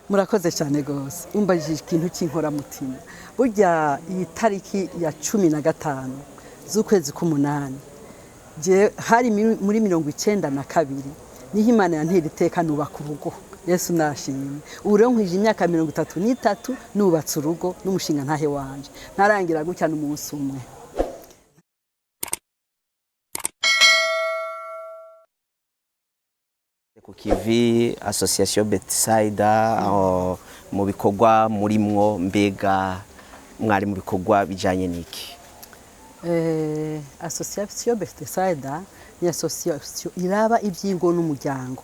murakoze cyane gose umbajije ikintu cy'inkora mutima burya iyi tariki ya 15 z'ukwezi k'umunani je hari muri 92 niho Imana yantera iteka nubaka urugo Yesu nashimye ubu rero nkwije imyaka 33 nubatse urugo n'umushinga ntahe wanje ntarangira gutya n'umunsi umwe. Ku kivi association Bethsaida mu bikorwa murimwo mbega mwari mu bikorwa bijanye niki? Association Bethsaida ni association iraba ivyingo n'umuryango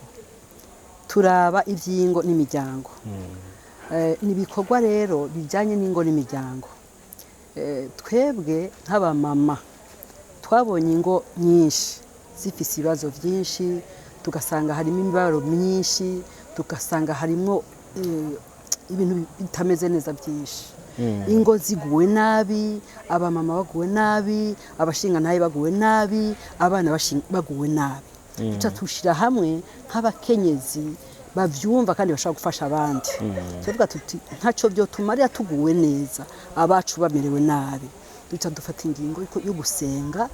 turaba ivyingo n'imiryango ni bikorwa rero bijanye n'ingo n'imiryango twebwe nk'aba mama twabonye ingo nyinshi zifise ibibazo vyinshi tugasanga harimo imibaro myinshi tugasanga harimo ibintu bitameze neza byinshi ingo ziguwe nabi abamama baguwe nabi abashinga naye baguwe nabi abana baguwe nabi tuca tushira hamwe nk'abakenyezi bavyumva kandi bashaka gufasha abandi tuvuga tuti ntaco byo tumarira tuguwe neza abacu bamerewe nabi tuca dufata ingingo yo gusenga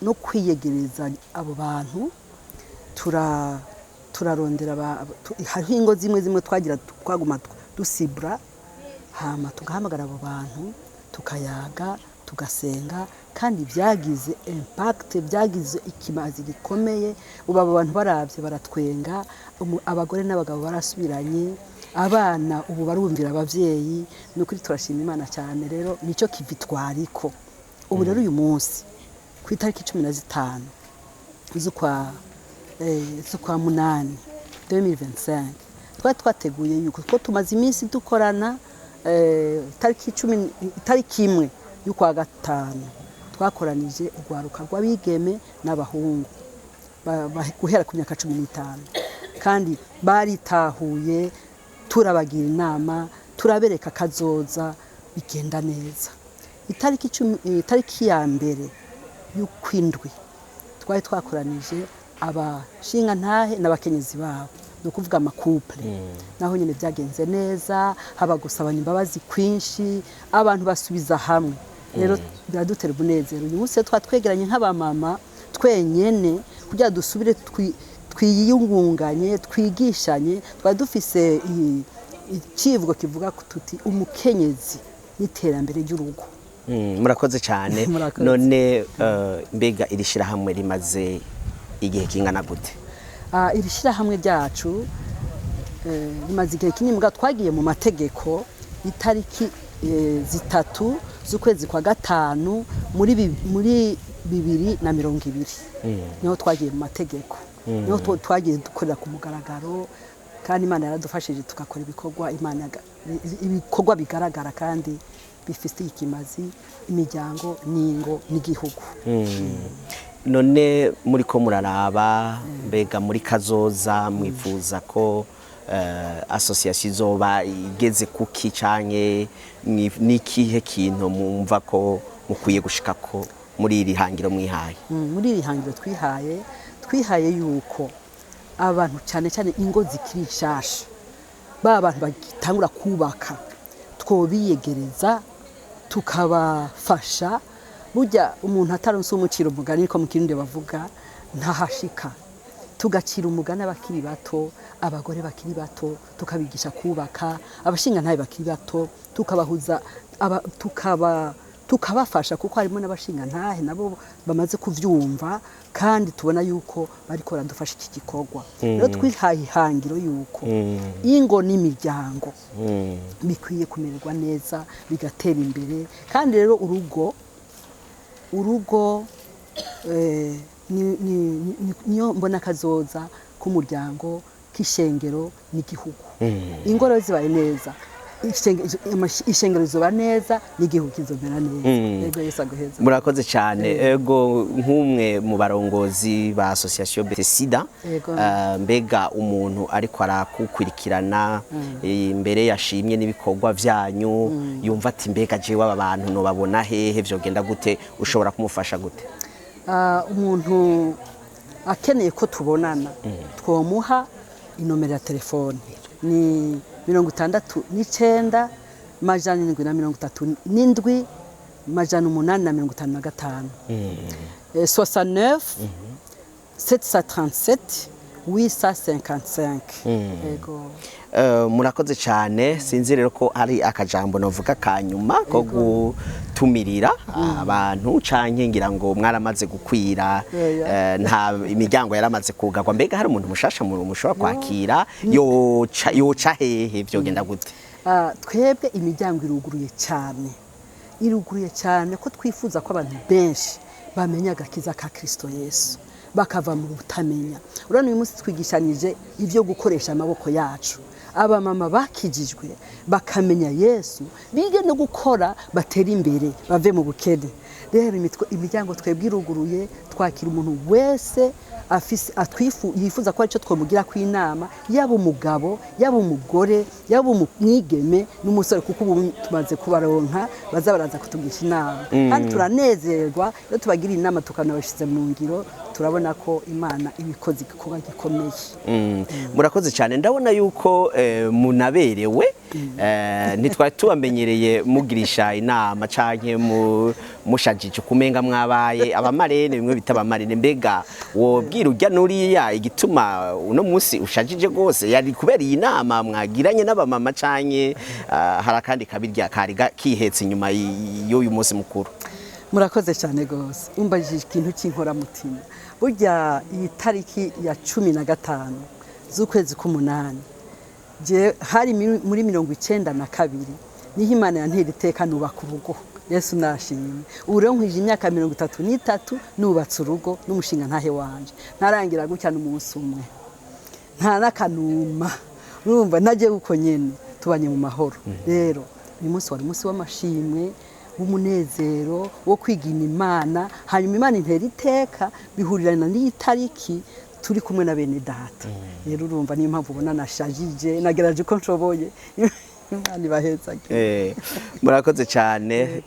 no kwiyegereza abo bantu turarondera hariho ingo zimwe twaguma dusibra hama tugahamagara abo bantu tukayaga tugasenga kandi byagize impact byagize ikimazi gikomeye ubu abo bantu baravye baratwenga abagore n'abagabo barasubiranye abana ubu barumvira abavyeyi n'ukuri turashima Imana cyane rero nico kivitwariko ubu rero uyu munsi ku itariki 15 z'ukwa munani 2025 twateguye yuko ko tumaze iminsi dukorana tariki imwe y'ukwa gatanu twakoranije urwaruka rw'abigeme n'abahungu guhera ku myaka 15 kandi baritahuye turabagira inama turabereka kazoza bigenda neza itariki ya mbere y'ukwindwi twari twakoranije abashinga ntahe n'abakenyezi babo no kuvuga amakouple naho nyene byagenze neza haba gusabana imbabazi kwinshi abantu basubiza hamwe rero biradutera ubunezero uyu munsi twatwegeranye nk'abamama twenyene kugira dusubire twiyungunganye twigishanye twari dufise ikivugo kivuga tuti umukenyezi n'iterambere ry'urugo. Murakoze cyane none mbega irishira hamwe rimaze igihe kingana gute? Irishira hamwe ryacu rimaze igihe kinini twagiye mu mategeko itariki 3 z'ukwezi kwa gatanu muri 2020 niho twagiye mu mategeko niho twagiye dukorera ku mugaragaro kandi Imana yaradufashije tukakora ibikorwa bigaragara kandi bifite ikimazi imiryango n'ingo n'igihugu. None muri ko muraraba mbega muri kazoza mwifuza ko association izoba igeze kuki canke nikihe kintu mumva ko mukwiye gushika ko muri iri hangiro mwihaye? Muri iri hangiro twihaye yuko abantu cyane cyane ingo zikiri nshasha abantu bagitangura kubaka twobiyegereza tukabafasha burya umuntu ataronse umuciro umugani ko mu Kirundi bavuga ntahashika tugacira umugani abakiri bato abagore bakiri bato tukabigisha kubaka abashinga ntabe bakiri bato tukabahuza tukabafasha kuko harimo n'abashinga ntahe nabo bamaze kuvyumva kandi tubona yuko bariko baradufasha iki gikorwa rero twihaye ihangiro yuko ingo n'imiryango bikwiye kumererwa neza bigatera imbere kandi rero urugo niyo mbona kazoza k'umuryango k'ishengero n'igihugu ingoro zibaye neza ishengero ziba neza n'igihugu kizomera neza yego Yesu aguheza. Murakoze cyane ego nk'umwe mu barongozi ba association Bethsaida mbega umuntu ariko arakukurikirana imbere yashimye n'ibikorwa byanyu yumva ati mbega jewe aba bantu no babona hehe vyogenda gute ushobora kumufasha gute? Umuntu akeneye ko tubonana twomuha inomero ya telefone ni 69 majana 737 majana 855 69 737 855 yego. Murakoze cyane, sinzi rero ko ari akajambo novuga kanyuma ko gutumirira abantu canke ngira ngo mwaramaze gukwira, nta imiryango yaramaze kugagwa, mbega hari umuntu mushasha mushobora kwakira yoca hehe vyogenda gute? Twebwe imiryango iruguruye cyane ko twifuza ko abantu benshi bamenya agakiza ka Kristo Yesu bakava mu butamenya. Urano uyu munsi twigishanije ivyo gukoresha amaboko yacu, aba mama bakijijwe bakamenya Yesu, bige no gukora batera imbere bave mu bukene. Rero imiryango twebwe iruguruye, twakira umuntu wese yifuza ko aricyo twomugira ku inama, yaba umugabo yaba umugore yaba umwigeme n'umusore, kuko ubu tumaze kubaronka baza baraza kutugisha inama, kandi turanezerwa iyo tubagira inama tukanabashize mu ngiro. Turabona ko Imana ibikoze igikorwa gikomeye. Murakoze cyane, ndabona yuko munaberewe, ntitwari tubamenyereye mugirisha inama canke mushajije kumenga mwabaye abamarene, bimwe bita abamarene. Mbega wobwira urya nuriya igituma uno munsi ushajije gose? Yari kubera iyi nama mwagiranye n'abamama canke hari akandi kabirya kari kihetse inyuma y'uyu munsi mukuru? Murakoze cyane gose, umbajije ikintu cy'inkora mutima. Burya iyi tariki ya 15 z'ukwezi k'umunani, je hari muri 92 niho Imana yantera iteka nubaka urugo. Yesu nashimye. Ubu rero nkwije imyaka 33 nubatse urugo n'umushinga ntahe wanje, ntarangira gutya n'umunsi umwe, nta nakanuma. Urumva naje uko nyene tubanye mu mahoro. Rero uyu munsi wari umunsi w'amashimwe, umunezero wo kwigina Imana, hanyuma Imana intera iteka bihurirana n'iyi tariki turi kumwe na bene data. Rero urumva niyo mpamvu ubona nashajije, nageraje ko nshoboye. Imana ibahezagire. Murakoze cyane,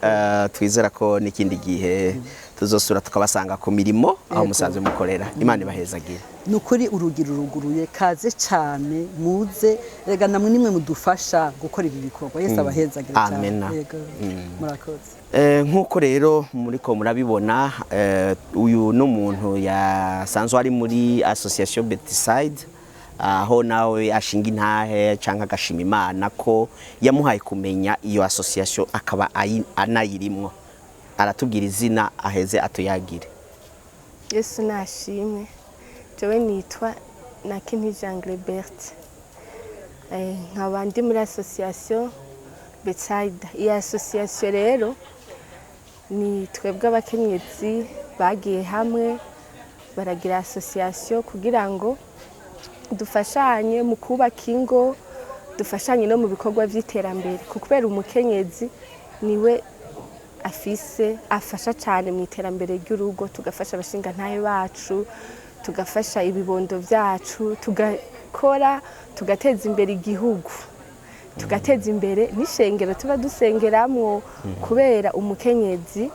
twizera ko n'ikindi gihe tuzosura tukabasanga ku mirimo aho musanzwe mukorera. Imana ibahezagire. Nukuri urugiro ruguruye, kaze cyane, muze rega namwe nimwe mudufasha gukora ibi bikorwa. Yesu abahezagire cyane. Yego. Murakoze. Nkuko rero muriko murabibona, uyu n'umuntu yasanzwe ari muri Association Bedside, aho nawe ashinga intahe canka agashima Imana ko yamuhaye kumenya iyo association akaba anayirimwo. Aratubwira izina aheze atuyagire. Yesu nashimwe. Jewe nitwa Nakinijangre Berthe. Nkaba ndi muri Association Bedside. Iyi association rero ni twebwe abakenyezi bagiye hamwe baragira association kugira ngo dufashanye mu kubaka ingo, dufashanye no mu bikorwa by'iterambere, kubera umukenyezi niwe afasha cyane mu iterambere ry'urugo. Tugafasha abashinga ntahe bacu, tugafasha ibibondo byacu, tugakora tugateza imbere igihugu, tugateza imbere n'ishengero tuba dusengeramwo, kubera umukenyezi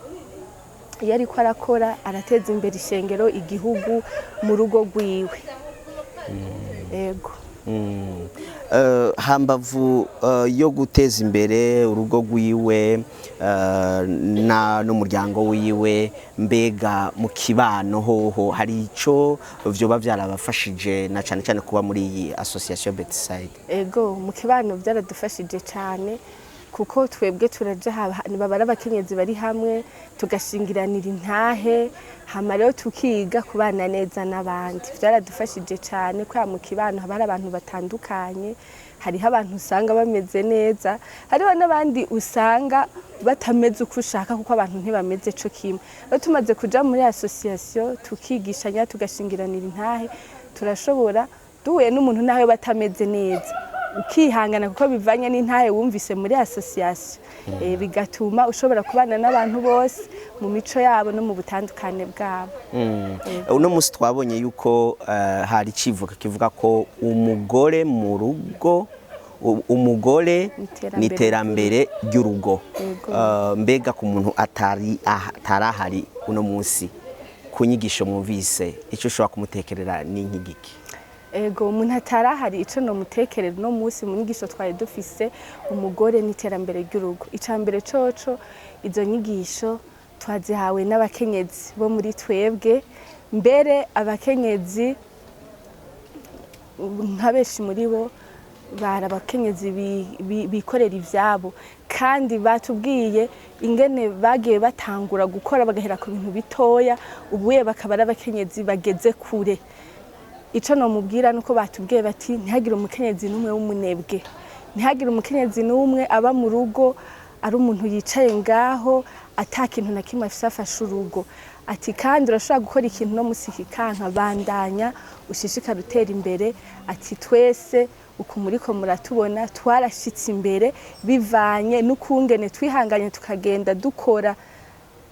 iyo ariko arakora arateza imbere ishengero, igihugu, mu rugo rwiwe. Yego. Hambavu yo guteza imbere urugo rwiwe n'umuryango wiwe, mbega mu kibano hoho hari ico vyoba vyarabafashije na cyane cyane kuba muri iyi Association Bedside? Ego, mu kibano byaradufashije cyane, kuko twebwe turaje babara abakenyezi bari hamwe tugashingiranira intahe, hama rero tukiga kubana neza n'abandi. Byaradufashije cyane kwa mu kibano haba abantu batandukanye, hariho abantu usanga bameze neza, hariho n'abandi usanga batameze uko ushaka, kuko abantu ntibameze cyo kimwe. Rero tumaze kuja muri association tukigishanya tugashingiranira intahe, turashobora duhuye n'umuntu nawe batameze neza ukihangana, kuko bivanye n'intahe wumvise muri association, bigatuma ushobora kubana n'abantu bose mu mico yabo no mu butandukane bwabo. Uno munsi twabonye yuko hari civuga kivuga ko umugore mu rugo, umugore n'iterambere ry'urugo. Mbega ku muntu atarahari uno munsi ku nyigisho mwumvise, icyo ushobora kumutekerera ni nk'igiki? ego umuntu atarahari ico no mutekerera no musi mu nyigisho twari dufise umugore n'iterambere ry'urugo. Icambere coco izo nyigisho twazihawe n'abakenyezi bo muri twebwe, mbere abakenyezi nka benshi muri bo bari abakenyezi bikorera ivyabo, kandi batubwiye ingene bagiye batangura gukora bagahera ku bintu bitoya, ubuye bakaba ari abakenyezi bageze kure. Ico no mubwira nuko batubwiye bati ntihagire umukenyezi n'umwe w'umunebwe, ntihagire umukenyezi n'umwe aba mu rugo ari umuntu yicaye ngaho ata kintu na kimwe afise afashe urugo. Ati kandi urashobora gukora ikintu no musiki kanka bandanya ushishikara utera imbere. Ati twese uko muriko muratubona twarashitse imbere bivanye n'ukungene twihanganye tukagenda dukora.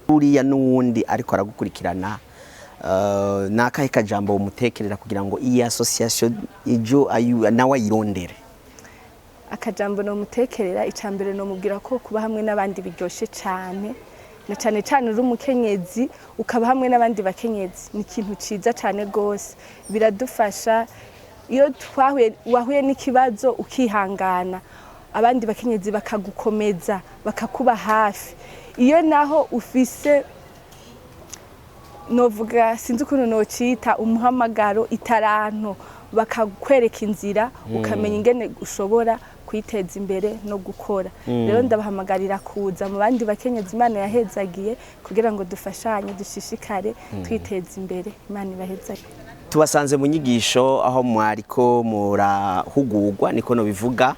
Uriya n'uwundi ariko aragukurikirana nakahe kajambo umutekerera kugira ngo iyi association ijo nawe ayirondere? Akajambo no mutekerera icambere no mubwira ko kuba hamwe n'abandi biryoshe cyane, na cyane cyane uri umukenyezi ukaba hamwe n'abandi bakenyezi ni ikintu ciza cyane gose. Biradufasha iyo wahuye n'ikibazo ukihangana, abandi bakenyezi bakagukomeza bakakuba hafi. Iyo naho ufise novuga sinzi ukuntu nocita umuhamagaro, itaranto, bakakwereka inzira ukamenya ingene ushobora kwiteza imbere no gukora. Rero ndabahamagarira kuza mu bandi bakenyezi Imana yahezagiye kugira ngo dufashanye dushishikare twiteza imbere. Imana ibahezagiye. Tubasanze mu nyigisho aho mwariko murahugurwa niko no bivuga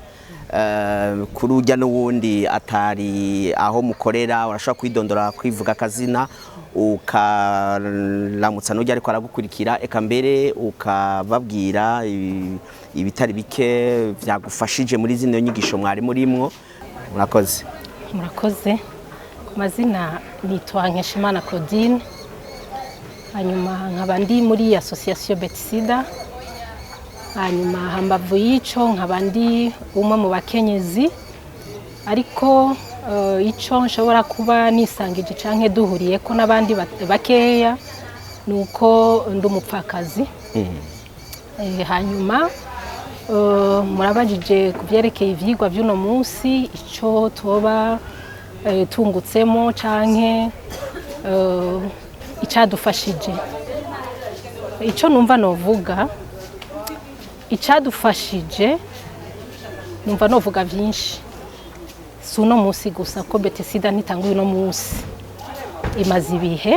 kuri urya n'uwundi atari aho mukorera, urashobora kwidondora kwivuga akazina ukaramutsa n'ujya ariko aragukurikira, eka mbere ukababwira ibitari bike byagufashije muri zino nyigisho mwari murimwo. Murakoze. Murakoze. Ku mazina nitwa Nkeshimana Claudine, hanyuma nkaba ndi muri association Betsida, hanyuma hambavu y'ico nkaba ndi umwe mu bakenyezi, ariko ico nshobora kuba nisangije canke duhuriye ko n'abandi bakeya nuko ndi umupfakazi. Hanyuma murabajije kuvyerekeye ivyigwa by'uno munsi ico toba tungutsemo canke icadufashije. Ico numva novuga icadufashije, numva novuga vyinshi, si uno munsi gusa ko Betsida ntitanguye uno munsi, imaze ibihe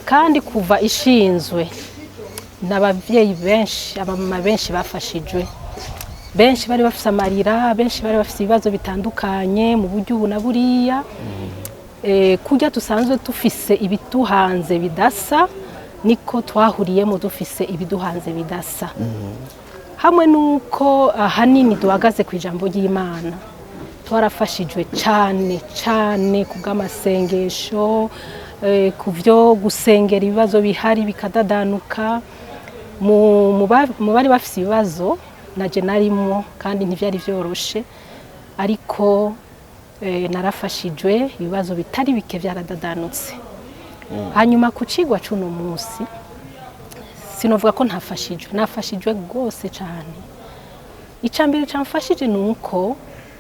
kandi kuva ishinzwe n'abavyeyi benshi, abamama benshi bafashijwe, benshi bari bafise amarira, benshi bari bafise ibibazo bitandukanye mu buryo ubu na buriya. Kurya dusanzwe dufise ibiduhanze bidasa, niko twahuriyemo dufise ibiduhanze bidasa. Hamwe nuko ahanini duhagaze ku ijambo ry'Imana, twarafashijwe cyane cyane kubw'amasengesho, ku byo gusengera ibibazo bihari bikadadanuka. Mu bari bafise ibibazo naje narimo kandi ntivyari vyoroshe, ariko narafashijwe, ibibazo bitari bike byaradadanutse. Hanyuma ku cigwa c'uno munsi sinovuga ko ntafashijwe, nafashijwe gose cyane. Icambere camfashije nuko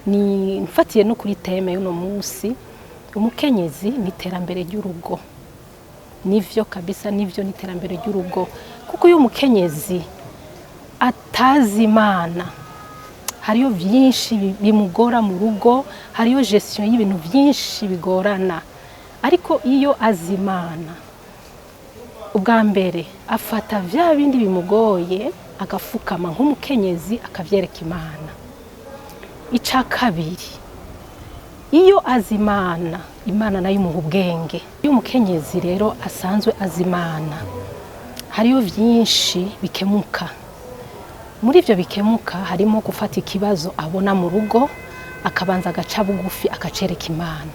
ni mfatiye no kuri teme y'uno munsi, umukenyezi n'iterambere ry'urugo. Nivyo kabisa, nivyo n'iterambere ry'urugo, kuko uyu mukenyezi atazi Imana hariyo byinshi bimugora mu rugo, hariyo gestion y'ibintu byinshi bigorana. Ariko iyo azi Imana, ubwa mbere afata vya bindi bimugoye agafukama nk'umukenyezi akavyereka Imana. Ica kabiri, iyo azi Imana, Imana nayo imuha ubwenge. Iyo umukenyezi rero asanzwe azi Imana, hariyo byinshi bikemuka. Muri ivyo bikemuka harimo gufata ikibazo abona mu rugo akabanza agaca bugufi akacereka Imana,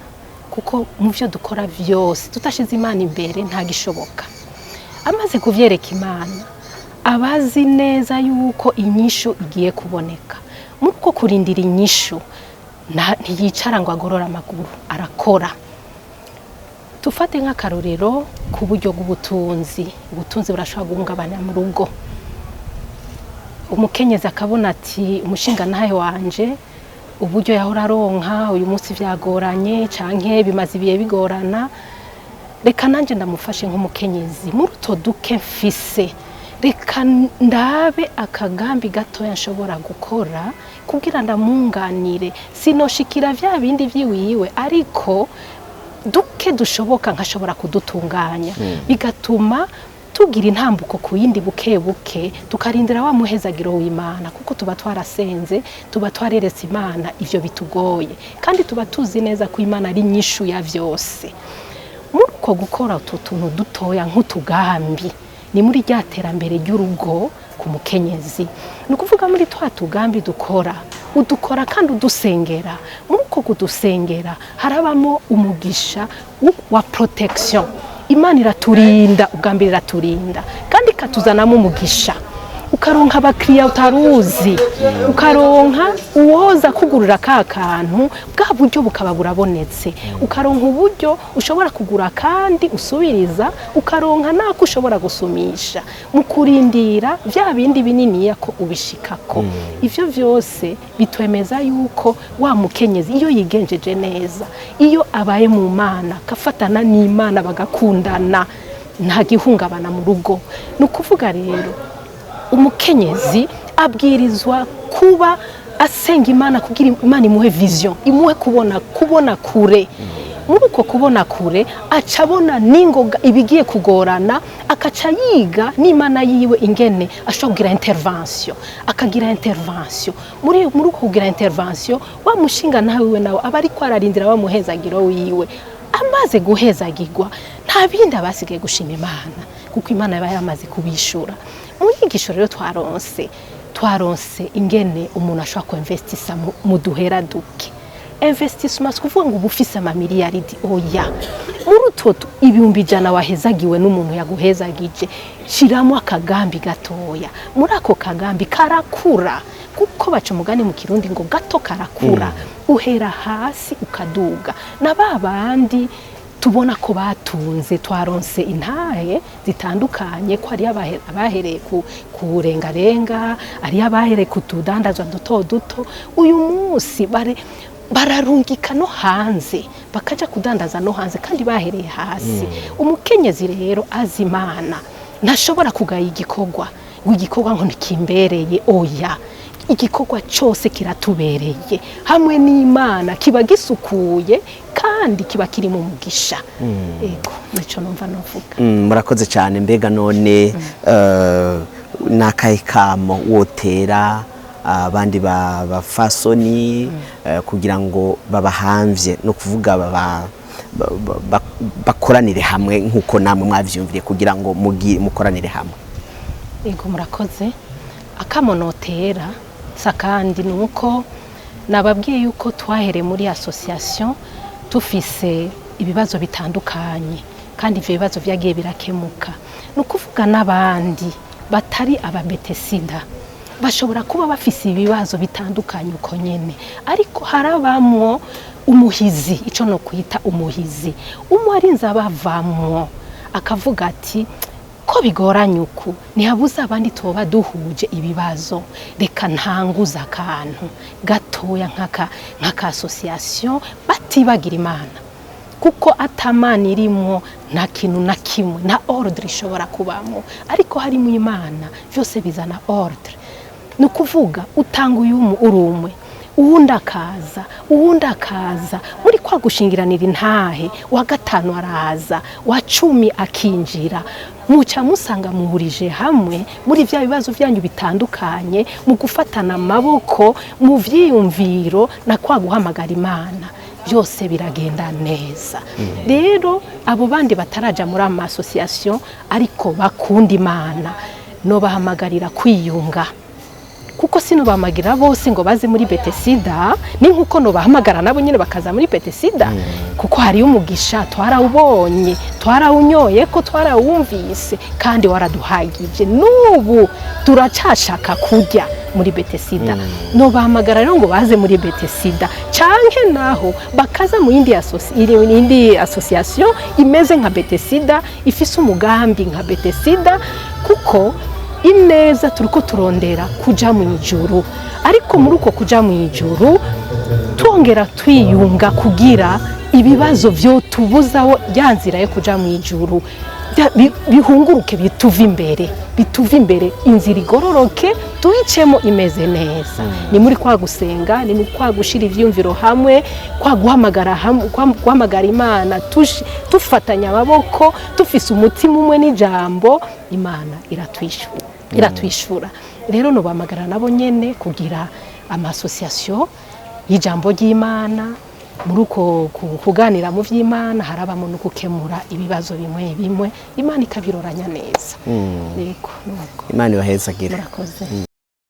kuko mu byo dukora byose tutashize Imana imbere nta gishoboka. Amaze kuvyereka Imana, abazi neza yuko inyishu igiye kuboneka. Muri uko kurindira inyishu ntiyicara ngo agorora amaguru, arakora. Tufate nk'akarorero ku buryo bw'ubutunzi. Ubutunzi burashobora guhungabana mu rugo. umukenyezi akabona ati umushinga ntahe wanje uburyo yahora aronka uyu munsi vyagoranye canke bimaze ibihe bigorana, reka nanje ndamufashe nk'umukenyezi muri uto duke mfise, reka ndabe akagambi gatoya nshobora gukora kugira ndamunganire, sinoshikira vya bindi vyiwiwe ariko duke dushoboka nkashobora kudutunganya, bigatuma tugira intambuko ku yindi buke buke, tukarindira wa muhezagiro w'Imana kuko tuba twarasenze, tuba twareretse Imana ivyo bitugoye, kandi tuba tuzi neza ko Imana ari nyishu ya vyose. Muri uko gukora utu tuntu dutoya nk'utugambi ni muri rya terambere ry'urugo ku mukenyezi. Ni ukuvuga muri twa tugambi dukora, udukora kandi udusengera. Muri uko kudusengera harabamo umugisha wa protection. Imana iraturinda, ubwa mbere iraturinda kandi ikatuzanamo umugisha, ukaronka abakiriya utaruzi, ukaronka uwoza kugurira ka kantu, bwa buryo bukaba burabonetse, ukaronka uburyo ushobora kugura kandi usubiriza, ukaronka nako ushobora gusumisha mu kurindira vya bindi binini yako ubishikako. Ivyo vyose bitwemeza yuko wa mukenyezi iyo yigenjeje neza, iyo abaye mu Mana kafatana n'Imana bagakundana, nta gihungabana mu rugo. Nukuvuga rero umukenyezi abwirizwa kuba asenga Imana kugira Imana imuhe vision, imuhe kubona kure. Muri uko kubona kure acabona ningoga ibigiye kugorana, akaca yiga n'Imana yiwe ingene ashobora kugira intervention, akagira intervention. Muri uko kugira intervention wa mushinga nawe nawe aba ariko ararindira wa muhezagiro wiwe, amaze guhezagirwa nta bindi abasigaye gushima Imana kuko Imana yaba yaramaze kubishura. Mu nyigisho rero twaronse ingene umuntu ashobora kuinvestisa mu duhera duke. Investissement kuvuga ngo ubufise amamiliyaridi oya, muri utwo ibihumbi 100 wahezagiwe n'umuntu yaguhezagije, shiramo akagambi gatoya. Muri ako kagambi karakura kuko baca umugani mu Kirundi ngo gato karakura, uhera hasi ukaduga. Na babandi tubona ko batunze twaronse intahe zitandukanye, ko ari abahereye kurengarenga, ari abahereye kutudandazwa duto duto, uyu munsi bararungika no hanze bakaja kudandaza no hanze kandi bahereye hasi. Umukenyezi rero azimana ntashobora kugaya igikorwa ngo igikorwa ngo nikimbereye oya, igikorwa cyose kiratubereye hamwe n'Imana, kiba gisukuye kandi kiba kiri mu mugisha. Ego nico numva novuga. Murakoze cyane. Mbega none nakayikamo wotera abandi bafasoni kugira ngo babahamvye, no kuvuga bakoranire hamwe nkuko namwe mwavyumvire kugira ngo mukoranire hamwe? Ego murakoze. Akamonotera sakandi nuko nababwiye yuko twahere muri association tufise ibibazo bitandukanye kandi ivyo bibazo vyagiye birakemuka. Nukuvuga n'abandi batari ababetesida bashobora kuba bafise ibibazo bitandukanye uko nyene, ariko harabamwo umuhizi, ico no kwita umuhizi, arinze abavamwo akavuga ati ko bigoranye uku ntihabuze abandi tuba duhuje ibibazo, reka ntanguza akantu gatoya nk'aka association batibagira Imana, kuko atamana irimo nta kintu na kimwe, na ordre ishobora kubamo, ariko harimo Imana vyose bizana ordre. Nukuvuga utanga uyu urumwe uwundi akaza muri kwa gushingiranira intahe, wa gatanu araza, wa 10 akinjira, muca musanga muhurije hamwe muri vya bibazo vyanyu bitandukanye, mu gufatana amaboko mu vyiyumviro na kwa guhamagara Imana, byose biragenda neza. Rero abo bandi bataraja muri ama association ariko bakunda Imana no bahamagarira kwiyunga, kuko sino bamagira bose ngo baze muri Betesida, ni nkuko no bahamagara nabo nyine bakaza muri Betesida, kuko hari umugisha twarawubonye, twarawunyoye ko twarawumvise kandi waraduhagije, n'ubu turacashaka kujya muri Betesida. No bahamagara rero ngo baze muri Betesida, canke naho bakaza mu yindi association imeze nka Betesida, ifise umugambi nka Betesida, kuko ineza turiko turondera kuja mu ijuru, ariko muri uko kuja mu ijuru twongera twiyunga kugira ibibazo vyo tubuzaho ya nzira yo kuja mu ijuru bihunguruke bituva imbere inzira igororoke tuyicemo imeze neza. Ni muri kwa gusenga, ni muri kwa gushira ivyumviro hamwe, kwa guhamagara Imana tufatanya amaboko tufise umutima umwe n'ijambo, Imana iratwishura. Rero no bamagara nabo nyene kugira amasosiyasiyo y'ijambo ry'Imana, muri uko kuganira mu vy'Imana harabamo no gukemura ibibazo bimwe Imana ikabiroranya neza. Yego, Imana ibahezagire. Murakoze.